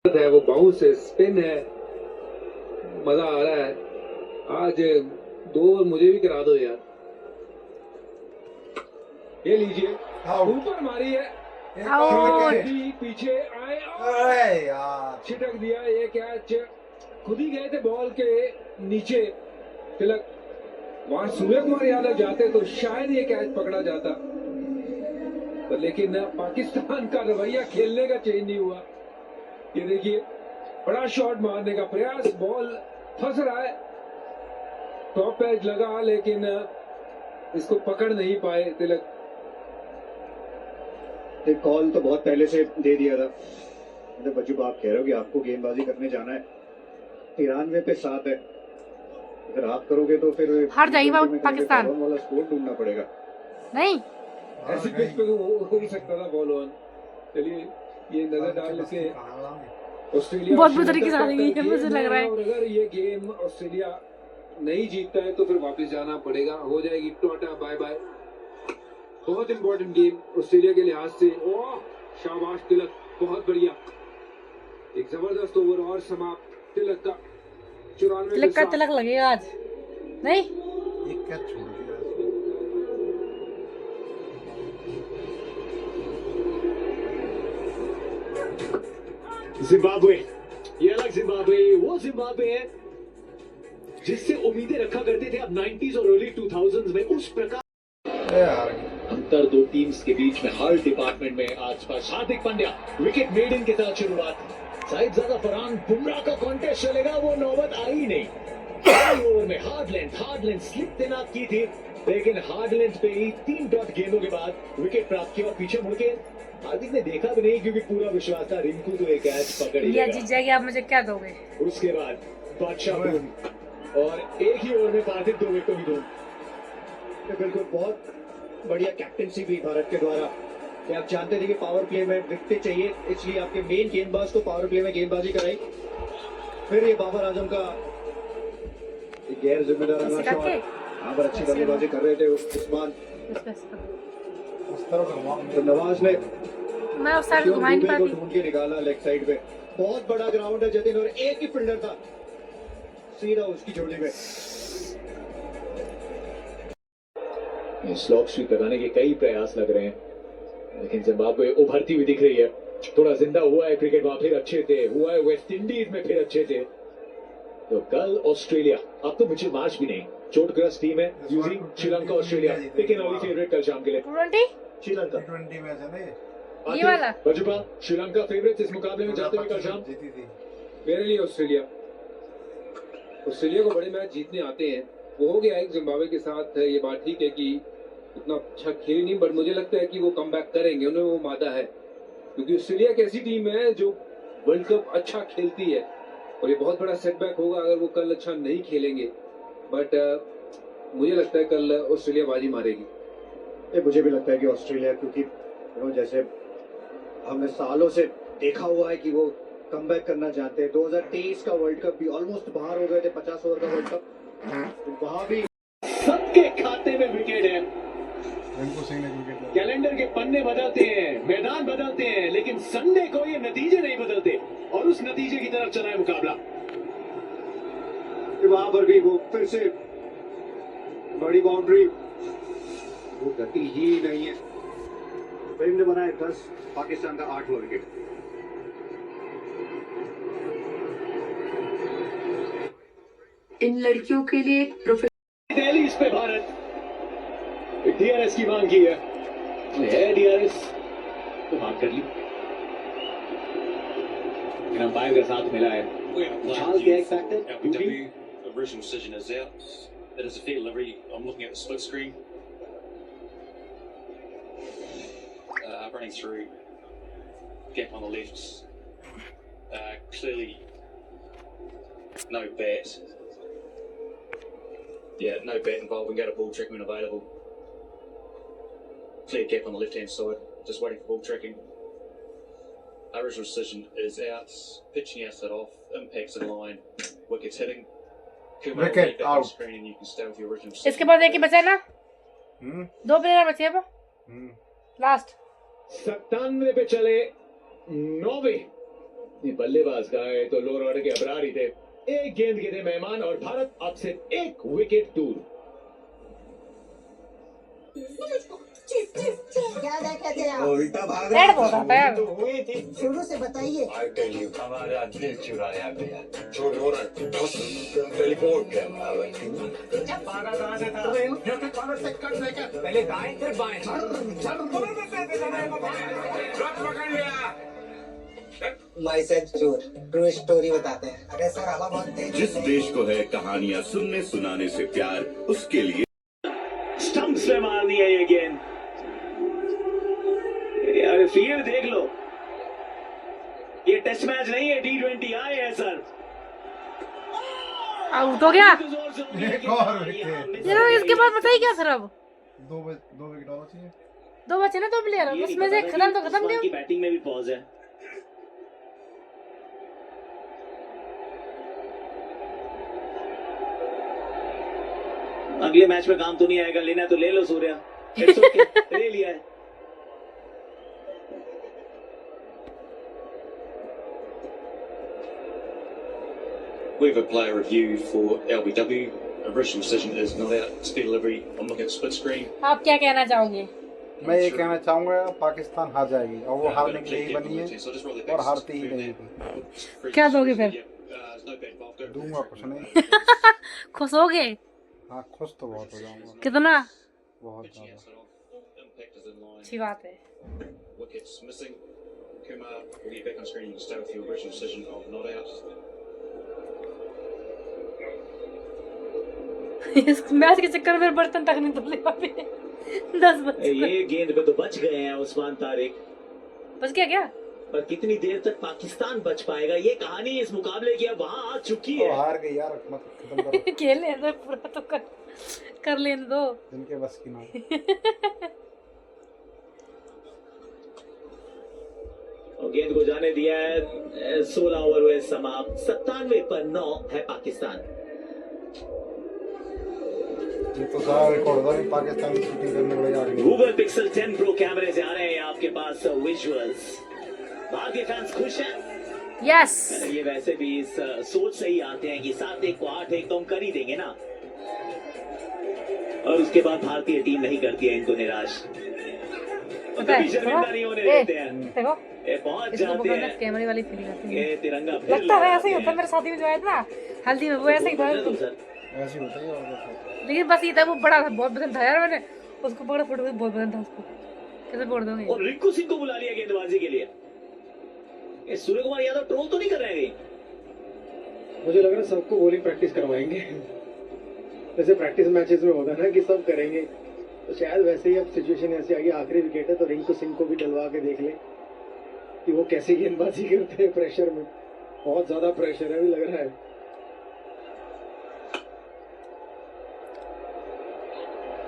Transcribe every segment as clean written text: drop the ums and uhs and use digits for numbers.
है, वो बाउंस है, स्पिन है, मजा आ रहा है। आज 2 ओवर मुझे भी करा दो यार। ये लीजिए, ऊपर मारी है, पीछे आए यार, छिटक दिया। ये कैच खुद ही गए थे बॉल के नीचे। तिलक वहां सूर्य कुमार यादव जाते तो शायद ये कैच पकड़ा जाता, पर लेकिन पाकिस्तान का रवैया खेलने का चेंज नहीं हुआ। ये देखिए, बड़ा शॉट मारने का प्रयास, बॉल फंस रहा है, टॉप एज लगा लेकिन इसको पकड़ नहीं पाए तिलक। एक कॉल तो बहुत पहले से दे दिया था। मतलब बच्चू आप कह रहे हो कि आपको गेंदबाजी करने जाना है, 93 पे 7 है। अगर आप करोगे तो फिर हार जाएगी पाकिस्तान वाला स्कोर ढूंढना पड़ेगा। नहीं ऐसी पिच पे हो ही सकता था बॉल ऑन। चलिए ये नजर डाल के ऑस्ट्रेलिया बहुत बुरी तरीके से आ रही है, मुझे लग रहा है। और अगर ये गेम ऑस्ट्रेलिया नहीं जीतता है तो फिर वापस जाना पड़ेगा, हो जाएगी टाटा बाय बाय। बहुत इंपॉर्टेंट गेम ऑस्ट्रेलिया के लिहाज से। ओह शाबाश तिलक, बहुत बढ़िया, एक जबरदस्त ओवर और समाप्त। तिलक का 94 तिलक लगेगा आज नहीं। एक कैच छोड़ दिया। जिम्बाब्वे, ये अलग जिम्बाब्वे, वो जिम्बाब्वे है जिससे उम्मीदें रखा करते थे अब 90s और अर्ली 2000s में। उस प्रकार यार अंतर दो टीम्स के बीच में हर डिपार्टमेंट में आसपास। हार्दिक पांड्या विकेट मेडन के साथ शुरुआत। साहिबजादा फरहान बुमराह का कॉन्टेस्ट चलेगा, वो नौबत आई नहीं। ओवर में हार्ड लेंथ स्लिप तैनात की थी, लेकिन हार्ड लेंथ पे ही 3 डॉट गेंदों के बाद विकेट प्राप्त किया और पीछे मुड़ के हार्दिक ने देखा भी नहीं, क्योंकि पूरा विश्वास था रिंकू तो एक कैच पकड़ ही लेगा। जीत जाएगी, आप मुझे क्या दोगे? उसके बाद बादशाह बूम और एक ही ओवर में पार्थिव 2 विकेटों की धूम। बिल्कुल बहुत बढ़िया कैप्टनसी भी भारत के द्वारा कि आप जानते थे कि पावर प्ले में विकेट चाहिए, इसलिए आपके मेन गेंदबाज को पावर प्ले में गेंदबाजी कराई। फिर ये बाबर आजम का गैर जिम्मेदाराना शॉट, यहाँ पर अच्छी बल्लेबाजी कर रहे थे उस्मान, तो नवाज ने मैं उस साइड घुमा नहीं पाती। ढूंढ के निकाला लेग साइड पे। बहुत बड़ा ग्राउंड है जतिन, और एक ही फील्डर था सीधा उसकी झोली में। स्लॉग स्वीप लगाने के कई प्रयास लग रहे हैं, लेकिन जिम्बाब्वे उभरती हुई दिख रही है। थोड़ा जिंदा हुआ है क्रिकेट, वहां फिर अच्छे थे, हुआ है वेस्ट इंडीज में फिर अच्छे थे। तो कल ऑस्ट्रेलिया, अब तो मिचेल मार्श भी नहीं, चोटग्रस्त टीम है using Sri Lanka Australia. Pick and only favourite कल शाम के लिए 20 श्रीलंका। T20 मैच है ना ये वाला। बजुपा श्रीलंका फेवरेट इस मुकाबले में जाते हुए कल शाम। जीती थी। मेरे लिए ऑस्ट्रेलिया को बड़े मैच जीतने आते हैं। वो हो गया एक जिम्बाब्वे के साथ, ये बात ठीक है कि उतना अच्छा खेल नहीं, बट मुझे लगता है कि वो कम बैक करेंगे, उन्हें वो मादा है, क्योंकि ऑस्ट्रेलिया एक ऐसी टीम है जो वर्ल्ड कप अच्छा खेलती है, और ये बहुत बड़ा सेटबैक होगा अगर वो कल अच्छा नहीं खेलेंगे। बट मुझे लगता है कल ऑस्ट्रेलिया बाजी मारेगी। ये मुझे भी लगता है कि ऑस्ट्रेलिया, क्योंकि जैसे हमने सालों से देखा हुआ है कि वो कमबैक करना चाहते हैं। 2023 का वर्ल्ड कप भी ऑलमोस्ट बाहर हो गए थे, 50 ओवर का वर्ल्ड कप, तो वहां भी सबके खाते में विकेट है। रिंकू सिंह ने विकेट लिया। कैलेंडर के पन्ने बदलते हैं, मैदान बदलते हैं, लेकिन संडे को ये नतीजे नहीं बदलते, और उस नतीजे की तरफ चला है मुकाबला। वहां पर भी वो फिर से बड़ी बाउंड्री, वो गति ही नहीं है। फिल्म ने बनाए 10, पाकिस्तान का 8वां विकेट। इन लड़कियों के लिए दिल्ली इस पे भारत डीआरएस की मांग की है डीआरएस तो मांग कर ली, अंपायर का साथ मिला है। The original decision is out. It is a fair delivery. I'm looking at the split screen. Running through gap on the left. Clearly no bat. Yeah, no bat involved. We got a ball track when available. Clear gap on the left hand side. Just waiting for ball tracking. Original decision is out. Pitching outside off. Impacts in line. Wickets hitting. Wicket out. Screen and you can stay with your original decision. इसके बाद एक ही बचा है ना, 2 player बचे हैं last. 97 पे चले 9वे ये बल्लेबाज का है तो लोअर ऑर्डर के अबरार ही थे। एक गेंद के थे मेहमान और भारत अब सिर्फ एक विकेट दूर। क्या देखे थे आप? उल्टा भाग रेड बहुत आता है तो हुई थी। शुरू से बताइए। I tell you, हमारा दिल चुराया गया। चोर हो रहा है। टेलीपोर्ट कैमरा भागा कहाँ से था? से कट लेकर पहले दाएं फिर बाएं। पकड़ लिया। माई सेड चोर ट्रू स्टोरी बताते हैं। अरे सर हवा बहुत तेज जिस देश को है कहानियां सुनने सुनाने से प्यार, उसके लिए स्टंप्स पे मार दिया ये गेंद। यार फील्ड देख लो, ये टेस्ट मैच नहीं है, T20 आए है सर। आउट हो गया। एक और विकेट। चलो इसके बाद बताइए क्या फिर अब? दो विकेट और चाहिए। 2 बचे ना 2 प्लेयर, उसमें से खत्म तो खत्म की बैटिंग में भी पॉज है। अगले मैच में काम तो नहीं आएगा, लेना तो ले लो सूर्या। It's okay, ले लिया है। We have a player review for LBW. A written decision is not out. Speed delivery. I'm looking at split screen. आप क्या कहना चाहोगे? मैं ये कहना चाहूंगा पाकिस्तान हार जाएगी और वो हारने के लिए ही बनी है और हारती ही रहेगी। क्या दोगे फिर? दूंगा कुछ नहीं। खुश होगे? हाँ खुश तो बहुत हो जाऊंगा। कितना? बहुत ज्यादा। अच्छी बात है। Wickets missing. Kumar will be back on screen. You can stay with your original decision of not out. इस मैच के चक्कर में बर्तन तक नहीं धुलने वाले। 10 बच्चे। ये गेंद पे तो बच गए हैं उस्मान तारिक। बच गया क्या? पर कितनी देर तक पाकिस्तान बच पाएगा, ये कहानी इस मुकाबले की अब वहां आ चुकी है। हार गई यार, मत खत्म करो। खेल ले तो पूरा तो कर लेने दो। जिनके बस की ना। और गेंद को जाने दिया है। 16 ओवर हुए समाप्त। 97 पर 9 है पाकिस्तान। ये तो सारा रिकॉर्ड था, पाकिस्तान की शूटिंग करने वाले आ गए। गूगल पिक्सल 10 प्रो कैमरे से आ रहे हैं आपके पास विजुअल्स। भारतीय फैंस खुश हैं? यस। ये वैसे भी इस सोच से ही आते हैं कि 7-1 को 8-1 तो हम कर ही देंगे ना, और उसके बाद भारतीय टीम नहीं करती है इनको निराश। कभी शर्मिंदा नहीं होने देते हैं। देखो ये पहुंच जाते हैं। कैमरे वाली फीलिंग आती है। ये तिरंगा लगता है ऐसे ही होता है। मेरे साथी में जो आया था ना हल्दी में, वो ऐसे ही था। ऐसे होता है और लेकिन बस ये था, वो बड़ा था, बहुत पसंद था यार। मैंने उसको पकड़ा फोटो में, बहुत पसंद था उसको। कैसे बोल दोगे? और रिंकू सिंह को बुला लिया गेंदबाजी के लिए। ये सूर्य कुमार यादव ट्रोल तो नहीं कर रहे हैं? मुझे लग रहा है सबको बॉलिंग प्रैक्टिस करवाएंगे। जैसे प्रैक्टिस मैचेस में होता है ना कि सब करेंगे, तो शायद वैसे ही अब सिचुएशन ऐसी आ गई, आखिरी विकेट है तो रिंकू सिंह को भी डलवा के देख ले कि वो कैसी गेंदबाजी करते हैं प्रेशर में। बहुत ज्यादा प्रेशर है अभी लग रहा है।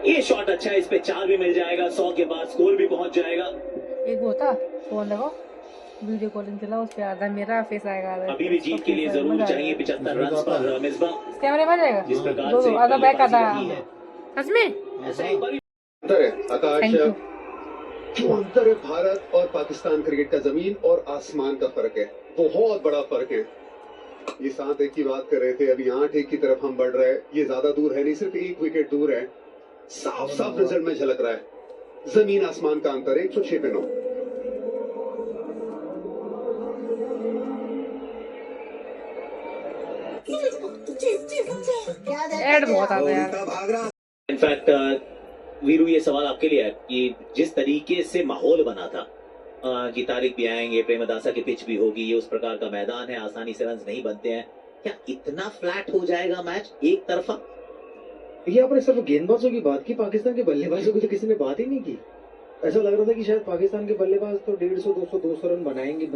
ये शॉट अच्छा है, इस पे 4 भी मिल जाएगा। 100 के बाद स्कोर भी पहुंच जाएगा। एक वो था फोन देखो, वीडियो कॉलिंग चला, उस पे आधा मेरा फेस आएगा। अभी भी जीत के लिए जरूर चाहिए 75 रन पर मिसबा। कैमरे में जाएगा जिस प्रकार दो से आधा बैक आता है। सच में। ऐसा एक बार आकाश, थैंक यू। जो अंतर है भारत और पाकिस्तान क्रिकेट का, जमीन और आसमान का फर्क है, बहुत बड़ा फर्क है। ये 7-1 की बात कर रहे थे, अभी 8-1 की तरफ हम बढ़ रहे हैं। ये ज्यादा दूर है नहीं, सिर्फ 1 विकेट दूर है। साफ साफ रिजल्ट में झलक रहा है। जमीन आसमान का अंतर है। 106 पे 9। ऐड बहुत आता है यार। इनफैक्ट वीरू, ये सवाल आपके लिए है कि जिस तरीके से माहौल बना था कि तारिक भी आएंगे, प्रेमदासा की पिच भी होगी, ये उस प्रकार का मैदान है, आसानी से रन नहीं बनते हैं, क्या इतना फ्लैट हो जाएगा मैच एक तरफा? ये आपने सिर्फ गेंदबाजों की बात की, पाकिस्तान के बल्लेबाजों की तो किसी ने बात ही नहीं की। ऐसा लग रहा था कि शायद पाकिस्तान के बल्लेबाज तो 150, 200 रन बनाएंगे।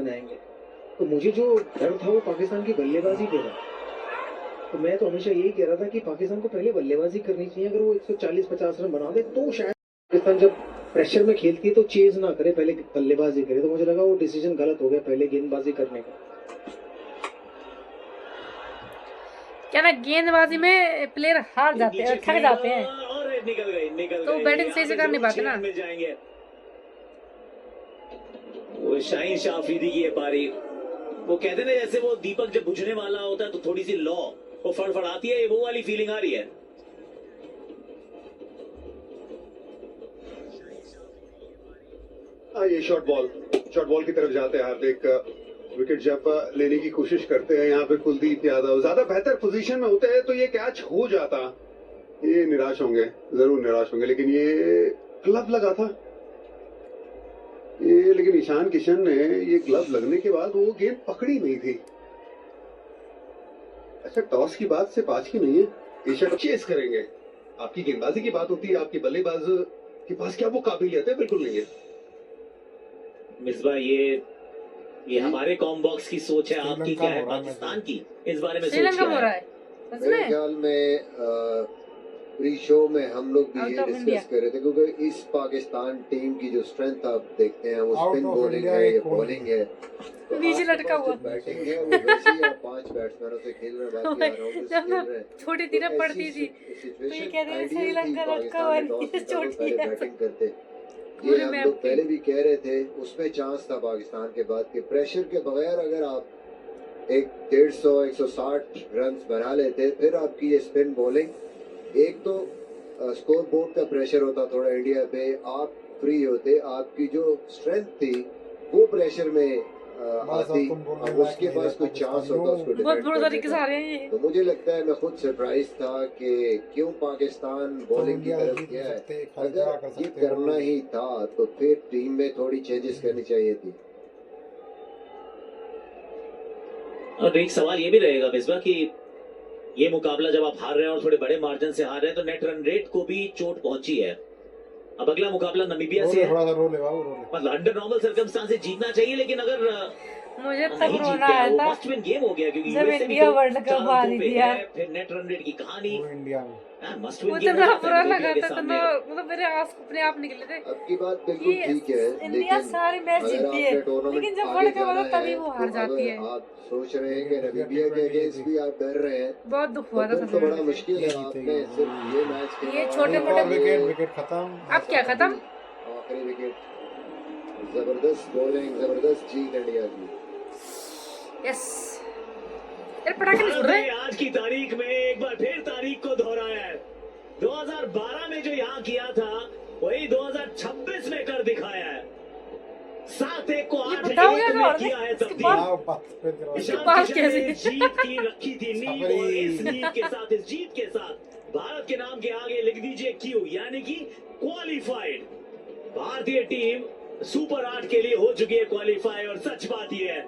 तो मुझे जो डर था वो पाकिस्तान की बल्लेबाजी पे था। तो मैं तो हमेशा यही कह रहा था कि पाकिस्तान को पहले बल्लेबाजी करनी चाहिए। अगर वो 140-50 रन बना दे तो शायद पाकिस्तान जब प्रेशर में खेलती है तो चेज ना करे, पहले बल्लेबाजी करे। तो मुझे लगा वो डिसीजन गलत हो गया, पहले गेंदबाजी करने का। क्या ना, गेंदबाजी में प्लेयर हार जाते हैं, थक जाते हैं, और निकल गई तो बैटिंग सही से कर नहीं पाते ना। मिल जाएंगे। वो शाहीन शाह अफरीदी की ये पारी, वो कहते ना जैसे वो दीपक जब बुझने वाला होता है तो थोड़ी सी लौ वो फड़फड़ाती है, ये वो वाली फीलिंग आ रही है। ये शॉर्ट बॉल की तरफ जाते हैं हार्दिक। विकेट जब लेने की कोशिश करते हैं यहाँ पे कुलदीप यादव, ज्यादा बेहतर पोजीशन में होते हैं तो ये कैच हो जाता, ये निराश होंगे, जरूर निराश होंगे। लेकिन ये ग्लव लगा था ये, लेकिन ईशान किशन ने ये ग्लव लगने के बाद वो गेंद पकड़ी नहीं थी। अच्छा, टॉस की बात सिर्फ आज की नहीं है, ईशान चेस करेंगे। आपकी गेंदबाजी की बात होती है, आपकी बल्लेबाज के पास क्या वो काबिलियत है? बिल्कुल नहीं है। मिसबा, ये हमारे कॉम बॉक्स की सोच है, आपकी क्या है पाकिस्तान की इस बारे में? श्रीलंका हो रहा है मेरे ख्याल में प्री शो में हम लोग भी ये डिस्कस कर रहे थे, क्योंकि इस पाकिस्तान टीम की जो स्ट्रेंथ आप देखते हैं वो स्पिन बॉलिंग है या बॉलिंग है, नीचे लटका हुआ बैटिंग है वो वैसी है। 5 बैट्समैनों से खेल रहे हैं, जब मैं छोटी थी ना पढ़ती थी तो ये कहते थे श्रीलंका लटका हुआ नीचे छोटी है बैटिंग करते। ये हम लोग पहले भी कह रहे थे, उसमें चांस था पाकिस्तान के बाद के प्रेशर के बगैर अगर आप एक 150-160 रन बना लेते, फिर आपकी ये स्पिन बॉलिंग, एक तो स्कोर बोर्ड का प्रेशर होता थोड़ा इंडिया पे, आप फ्री होते, आपकी जो स्ट्रेंथ थी वो प्रेशर में आती, अब उसके पास कोई चांस होता उसको बहुत बुरे तरीके से आ रहे हैं ये। तो मुझे लगता है, मैं खुद सरप्राइज था कि क्यों पाकिस्तान बॉलिंग की तरफ गया है। अगर ये करना ही था तो फिर टीम में थोड़ी चेंजेस करनी चाहिए थी। और एक सवाल ये भी रहेगा मिसबा कि ये मुकाबला जब आप हार रहे हैं और थोड़े बड़े मार्जिन से हार रहे हैं तो नेट रन रेट को भी चोट पहुंची है। अब अगला मुकाबला नामीबिया से है, मतलब अंडर नॉर्मल सर्कमस्टांसेस जीतना चाहिए, लेकिन अगर मुझे तब रोना आया था मस्ट विन गेम हो गया क्योंकि जब इंडिया वर्ल्ड कप हार दिया। फिर नेट रन रेट की कहानी इंडिया में मस्ट वो विन तो गेम बड़ा बुरा लगा था, तो मतलब मेरे आंसू अपने आप निकले थे। अब की बात बिल्कुल ठीक है, इंडिया सारी मैच जीतती है, लेकिन जब वर्ल्ड कप आता है तभी वो हार जाती है। आप सोच रहे हैं कि नामीबिया के अगेंस्ट भी आप डर रहे हैं, बहुत दुख हुआ था। तो बड़ा मुश्किल है। आपने सिर्फ ये मैच खेला, ये छोटे मोटे विकेट खत्म। अब क्या खत्म? आखिरी विकेट, जबरदस्त बॉलिंग, जबरदस्त जीत इंडिया की। यस, यार पटाखे नहीं छूट रहे। आज की तारीख में एक बार फिर तारीख को दोहराया है। 2012 में जो यहाँ किया था वही 2026 में कर दिखाया है। 7-1 को 8-1 में किया है तब्दील। ईशान किशन ने जीत की रखी थी नींव, और इस नींव के साथ, इस जीत के साथ भारत के नाम के आगे लिख दीजिए क्यू, यानी कि क्वालिफाइड। भारतीय टीम सुपर 8 के लिए हो चुकी है क्वालिफाई। और सच बात यह है,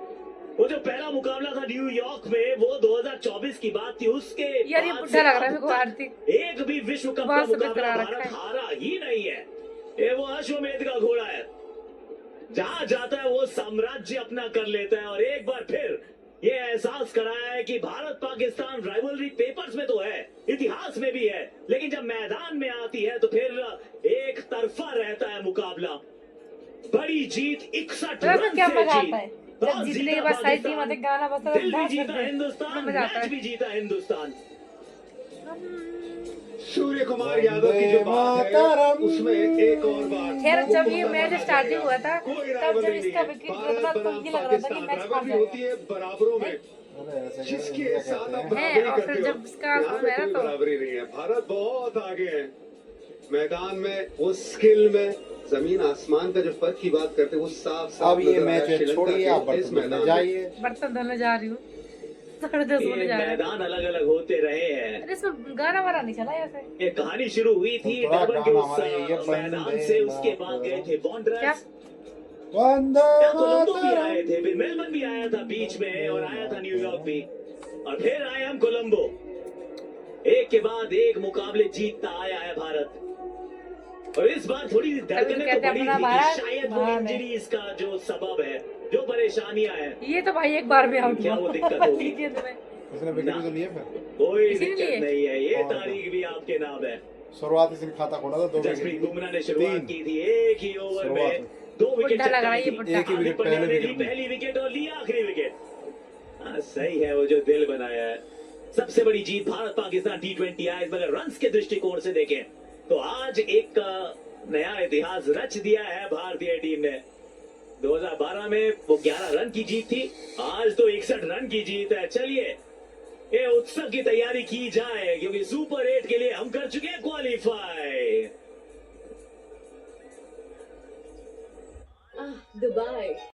वो जो पहला मुकाबला था न्यूयॉर्क में वो 2024 की बात थी, उसके यार ये बुढ़ा लग रहा है मेरे को हार्दिक। एक भी विश्व कप का मुकाबला भारत हारा ही नहीं है। ये वो अश्वमेध का घोड़ा है, जहां जाता है वो साम्राज्य अपना कर लेता है। और एक बार फिर ये एहसास कराया है कि भारत पाकिस्तान राइवलरी पेपर्स में तो है, इतिहास में भी है, लेकिन जब मैदान में आती है तो फिर एक तरफा रहता है मुकाबला। बड़ी जीत 61 रन क्या से मजा आता जीत, है जब जीतने के बाद सारी टीम आते गाना बजता है, दिल भी डांस जीता करते हैं, हिंदुस्तान, मजा आता मैच है। भी जीता हिंदुस्तान। सूर्य कुमार यादव की जो बात है उसमें एक और बात, खैर जब ये मैच स्टार्टिंग हुआ था तब जब इसका विकेट गिरा था तब ये लग रहा था कि मैच हार राइवलरी होती है बराबरों में, जिसके साथ आप बराबरी और फिर करते जब हो, इसका यहाँ आंसू पे है ना कोई तो बराबरी नहीं है। भारत बहुत आगे है मैदान में, वो स्किल में जमीन आसमान का जो फर्क की बात करते हैं वो साफ साफ अब ये नजर आया मैच श्रीलंका छोड़िए, के आप इस बर्तन मैदान धोने में। जाइए। बर्तन धोने जा रही हूँ, 10:30 होने जा रहे हैं। मैदान अलग अलग होते रहे हैं। अरे इसमें गाना वाला नहीं चला ऐसे। ये कहानी शुरू हुई थी थोड़ा डरबन के गाना उस हमारे ये मैदान बंदे से, उसके बाद गए थे क्या? बॉन्डरस, वंदे कोलंबो भी मातरम। आए थे, फिर मेलबर्न भी आया था बीच में, और आया था न्यूयॉर्क भी, और फिर आए हम कोलंबो। एक के बाद एक मुकाबले जीतता आया है भारत। और इस बार थोड़ी धड़कनें तो कहते बड़ी अपना थी कि भारत शायद वो महान है। इंजरी इसका जो सबब है, जो परेशानियां हैं, ये तो भाई एक बार में आउट क्या हुआ। वो दिक्कत होगी? इसने विकेट तो लिए फिर कोई इसीलिए। दिक्कत नहीं है, ये और तारीख भी आपके नाम है। शुरुआत इसने खाता खोला था 2 जसप्रीत बुमराह ने विकेट, शुरुआत 3 की थी, एक ही ओवर शुरुआत में 2 विकेट बुड्ढा लग रहा है ये चटकाई थी। बुड्ढा। एक ही विकेट, हार्दिक पांड्या पहले ने ली विकेट में। पहली विकेट और ली आखिरी विकेट। सही है, वो जो दिल बनाया है। सबसे बड़ी जीत भारत पाकिस्तान T20 है। मगर रन्स के दृष्टिकोण से देखें तो आज एक नया इतिहास रच दिया है भारतीय टीम ने। 2012 में वो 11 रन की जीत थी, आज तो 61 रन की जीत है। चलिए ये उत्सव की तैयारी की जाए, क्योंकि सुपर 8 के लिए हम कर चुके हैं क्वालिफाई। दुबई